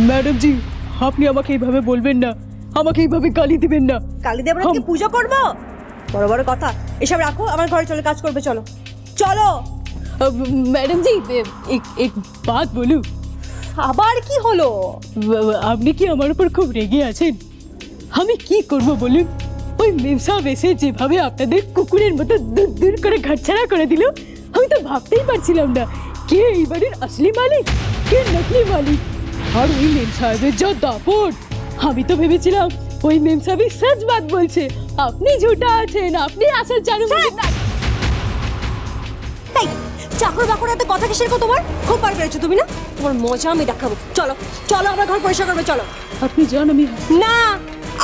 Madam জি, আপনি আমাকে এইভাবে বলবেন না, আমাকে এইভাবে গালি দিবেন না। কালী দেব কি পুজো করব? বড় বড় কথা এসব রাখো, আমার ঘরে চলে কাজ করবে। চলো চলো। ম্যাডাম জি, এক বাত বলুন। আবার কি হলো? আপনি কি আমার উপর খুব রেগে আছেন? আমি কি করব বলুন? ওই মেমসা এসে যেভাবে আপনাদের কুকুরের মতো দূর দূর করে ঘাটছাড়া করে দিল, আমি তো ভাবতেই পারছিলাম না কে এই বাড়ির আসলি মালিক, কে নকলি মালিক। আর ওই মেম সাহেবের যা দাপট, আমি তো ভেবেছিলাম ওই মেম সাহেব সচ বাত বলছে, আপনি ঝুটা আছেন, আপনি আসল চারু মালিক না। এই চাকর বাকর এত কথা কিসের গো তোমার? খুব বার করেছো তুমি না? তোমার মজা আমি দেখাবো। চলো চলো, আমার ঘর পরিষ্কার করবে। চলো। আপনি যান, আমি না,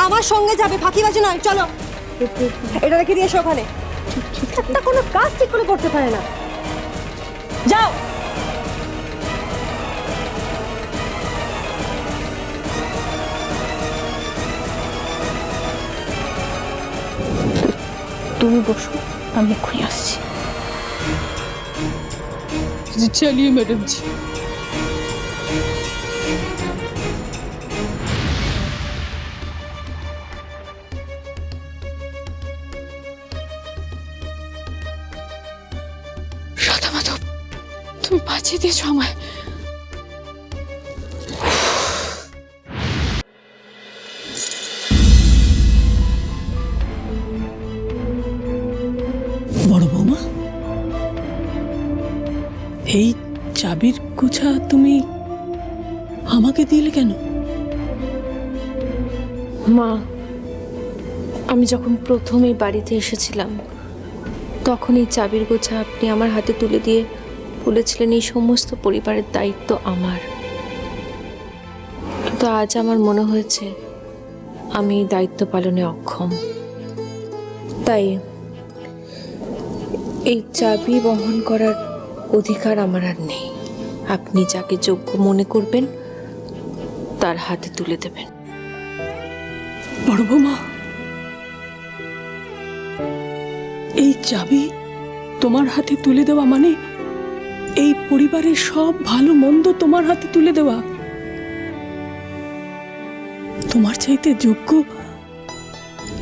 আমার সঙ্গে যাবে, ফাঁকিবাজি নয়। চলো, এটা রেখে দিয়ে এসো ওখানে। একটা কোনো কাজ ঠিক করে করতে পারে না। যাও। তুমি বসো, আমি এক্ষুনি আসছি। চলিয়ে ম্যাডাম জি। রাধা মাধব, তুমি বাঁচিয়ে দিয়েছো আমায়। বড় বৌমা, এই চাবির গোছা তুমি আমাকে দিলে কেন? মা, আমি যখন প্রথম এই বাড়িতে এসেছিলাম তখন এই চাবির গোছা আপনি আমার হাতে তুলে দিয়ে বলেছিলেন এই সমস্ত পরিবারের দায়িত্ব আমার। কিন্তু আজ আমার মনে হয়েছে আমি এই দায়িত্ব পালনে অক্ষম। তাই এই চাবি বহন করার অধিকার আমার আর নেই। আপনি যাকে যোগ্য মনে করবেন তার হাতে তুলে দেবেন। বড় বৌমা, এই চাবি তোমার হাতে তুলে দেওয়া মানে এই পরিবারের সব ভালো মন্দ তোমার হাতে তুলে দেওয়া। তোমার চাইতে যোগ্য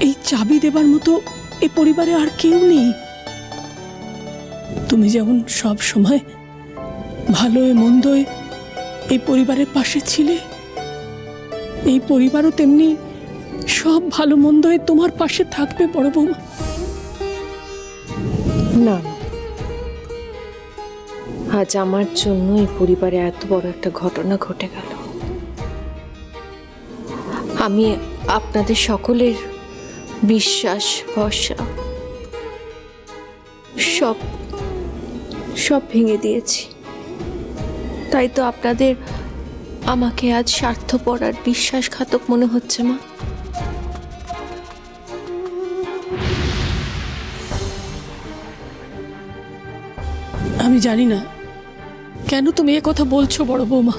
এই চাবি দেবার মতো এই পরিবারে আর কেউ নেই। তুমি যেমন সব সময় ভালোয় মন্দয় এই পরিবারের পাশে ছিলে, এই পরিবারও তেমনি সব ভালো মন্দয় তোমার পাশে থাকবে বড় বৌমা। না, আজ আমার জন্য এই পরিবারে এত বড় একটা ঘটনা ঘটে গেল। আমি আপনাদের সকলের বিশ্বাস ভরসা সব সব ভেঙে দিয়েছি। তাই তো আপনাদের আমাকে আজ স্বার্থপর আর বিশ্বাসঘাতক মনে হচ্ছে। মা, আমি জানি না কেন তুমি এ কথা বলছো বড় বৌমা,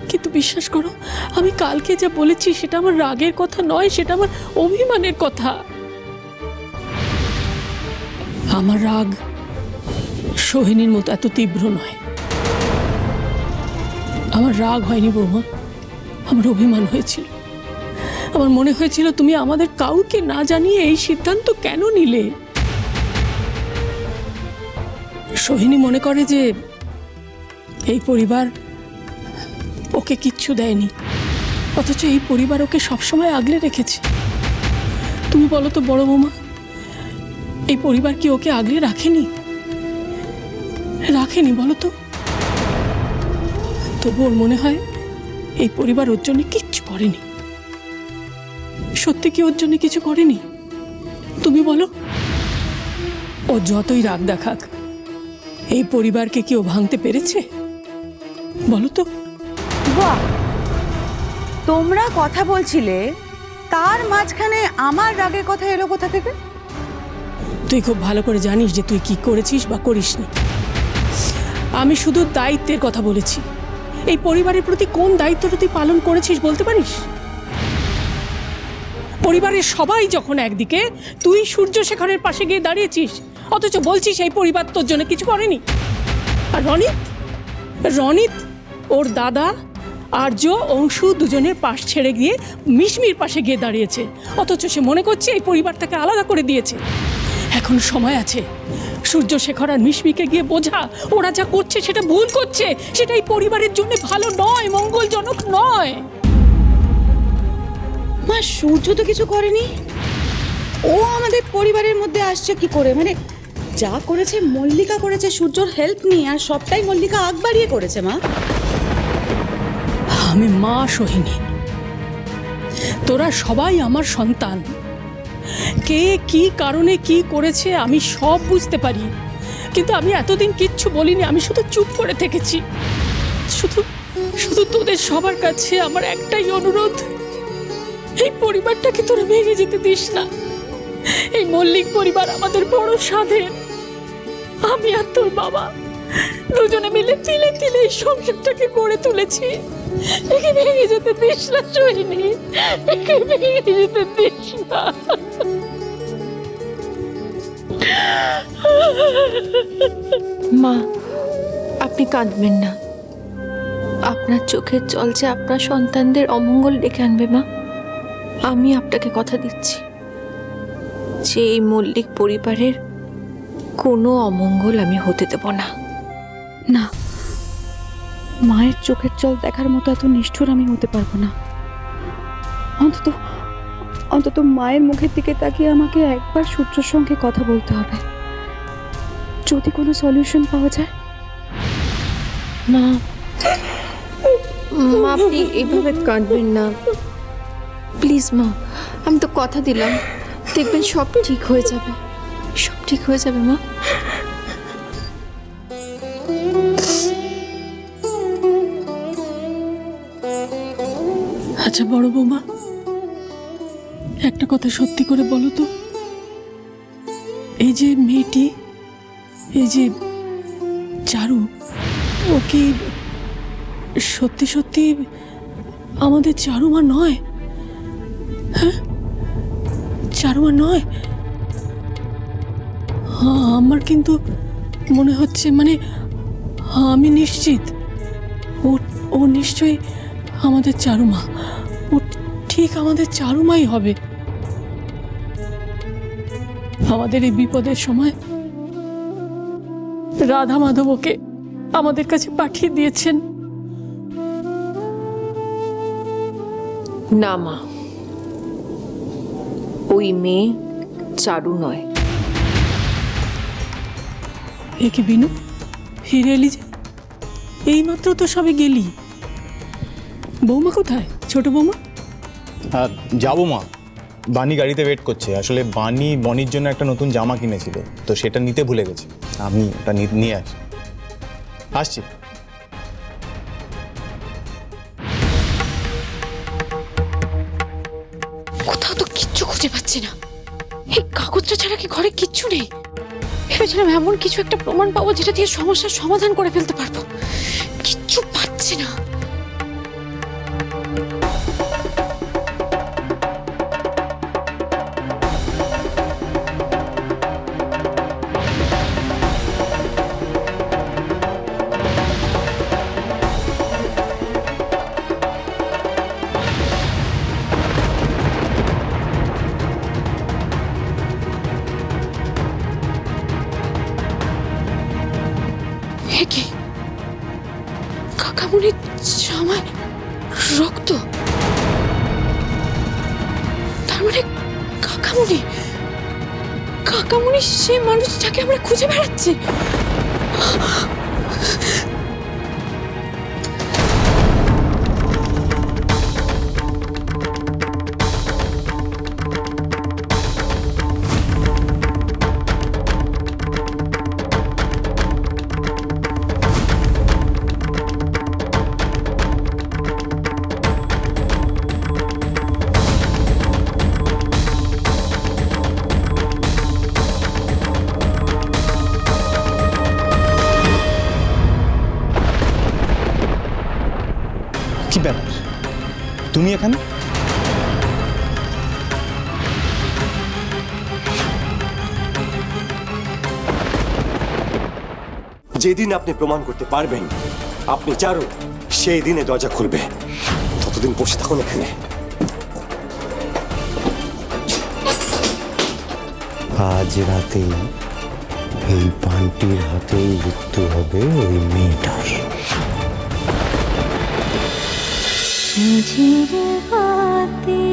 কিন্তু বিশ্বাস করো, আমি কালকে যা বলেছি সেটা আমার রাগের কথা নয়, সেটা আমার অভিমানের কথা। আমার রাগ সোহিনীর মতো এত তীব্র নয়। আমার রাগ হয়নি বৌমা, আমার অভিমান হয়েছিল। আমার মনে হয়েছিল তুমি আমাদের কাউকে না জানিয়ে এই সিদ্ধান্ত কেন নিলে। সোহিনী মনে করে যে এই পরিবার ওকে কিচ্ছু দেয়নি, অথচ এই পরিবার ওকে সবসময় আগলে রেখেছে। তুমি বলো তো বড় বৌমা, এই পরিবার কি ওকে আগলে রাখেনি? রাখেনি বলো তো? তবু ওর মনে হয় এই পরিবার ওর জন্য কিচ্ছু করেনি। সত্যি কি ওর জন্য কিছু করেনি? তুমি বলো। ও যতই রাগ দেখাক, এই পরিবারকে কি ও ভাঙতে পেরেছে বলো তো? বাহ, তোমরা কথা বলছিলে, তার মাঝখানে আমার রাগের কথা এলো কোথা থেকে? তুই খুব ভালো করে জানিস যে তুই কি করেছিস বা করিসনি। আমি শুধু দায়িত্বের কথা বলেছি। এই পরিবারের প্রতি কোন দায়িত্বটা তুই পালন করেছিস বলতে পারিস? পরিবারের সবাই যখন একদিকে, তুই সূর্যশেখরের পাশে গিয়ে দাঁড়িয়েছিস, অথচ বলছিস এই পরিবার তোর জন্য কিছু করেনি। আর রনিত ওর দাদা আর্য অংশু দুজনের পাশ ছেড়ে গিয়ে মিশমির পাশে গিয়ে দাঁড়িয়েছে, অথচ সে মনে করছে এই পরিবারটাকে আলাদা করে দিয়েছে। এখন সময় আছে, সূর্যশেখর আর মিশমিকে গিয়ে বোঝা ওরা যা করছে সেটা ভুল করছে, সেটা এই পরিবারের জন্য ভালো নয়, মঙ্গলজনক নয়। মা, সূর্য তো কিছু করেনি, ও আমাদের পরিবারের মধ্যে আসছে কি করে? মানে যা করেছে মল্লিকা করেছে সূর্যর হেল্প নিয়ে, আর সবটাই মল্লিকা আগ বাড়িয়ে করেছে। মা, আমি মা সোহিনী, তোরা সবাই আমার সন্তান। কে কি কারণে কি করেছে আমি সব বুঝতে পারি, কিন্তু আমি এতদিন কিচ্ছু বলিনি, আমি শুধু চুপ করে থেকেছি। শুধু শুধু তোদের সবার কাছে আমার একটাই অনুরোধ, এই পরিবারটাকে তোরা ভেঙে যেতে দিস না। এই মল্লিক পরিবার আমাদের বড় স্বাধীন। আমি আর তোর বাবা দুজনে মিলে তিলে তিলে এই সংসারটাকে গড়ে তুলেছি। একে ভেঙে যেতে দিস না সোহিনী, একে ভেঙে যেতে দিস না। মা, আপনি কাঁদবেন না। আপনার চোখের জল যে আপনার সন্তানদের অমঙ্গল ডেকে আনবে মা। আমি আপনাকে কথা দিচ্ছি যে এই মল্লিক পরিবারের কোনো অমঙ্গল আমি হতে দেব না। না, মায়ের চোখের জল দেখার মতো এত নিষ্ঠুর আমি হতে পারবো না। অন্তত অন্তত মায়ের মুখের দিকে তাকিয়ে আমাকে একবার সূর্যর সঙ্গে কথা বলতে হবে, যদি কোনো সলিউশন পাওয়া যায়। মা, মা আপনি এইভাবে কাঁদবেন না প্লিজ মা। আমি তো কথা দিলাম, দেখবেন সব ঠিক হয়ে যাবে, সব ঠিক হয়ে যাবে মা। আচ্ছা বড় বৌমা, একটা কথা সত্যি করে বলো তো, এই যে মেয়েটি, এই যে চারু, ও কি সত্যি সত্যি আমাদের চারুমা নয়? হ্যাঁ, চারুমা নয়? হ্যাঁ, আমার কিন্তু মনে হচ্ছে, মানে আমি নিশ্চিত ও ও নিশ্চয়ই আমাদের চারুমা, ও ঠিক আমাদের চারুমাই হবে। আমাদের এই বিপদের সময় রাধা মাধবকে আমাদের কাছে পাঠিয়ে দিয়েছেন। না মা, ওই মেয়ে চারু নয়। এ কি বিনু, ফিরে এলি যে? এইমাত্র তো সবে গেলি। বৌমা কোথায়, ছোট বৌমা? যাবো মা, বানি গাড়িতে ওয়েট করছে। আসলে বানি বনির জন্য একটা নতুন জামা কিনেছিল, তো সেটা নিতে ভুলে গেছে। আমি ওটা নিয়ে আসছি। কোথাও তো কিচ্ছু খুঁজে পাচ্ছি না। এই কাগজটা ছাড়া কি ঘরে কিচ্ছু নেই? ভেবেছিলাম এমন কিছু একটা প্রমাণ পাবো যেটা দিয়ে সমস্যার সমাধান করে ফেলতে পারবো, কিচ্ছু পাচ্ছি না। কি কাকামণির জামায় রক্ত? তার মানে কাকামণি সে মানুষটাকে আমরা খুঁজে বেড়াচ্ছি। কি ব্যাপার, তুমি এখানে? যেদিন আপনি প্রমাণ করতে পারবেন আপনি চারু, সেই দিনে দরজা খুলবে। কতদিন বসে থাকুন এখানে। আজ রাতেই এই বান্টির হাতেই মৃত্যু হবে ওই মেয়েটার। ঝিঝির বাতি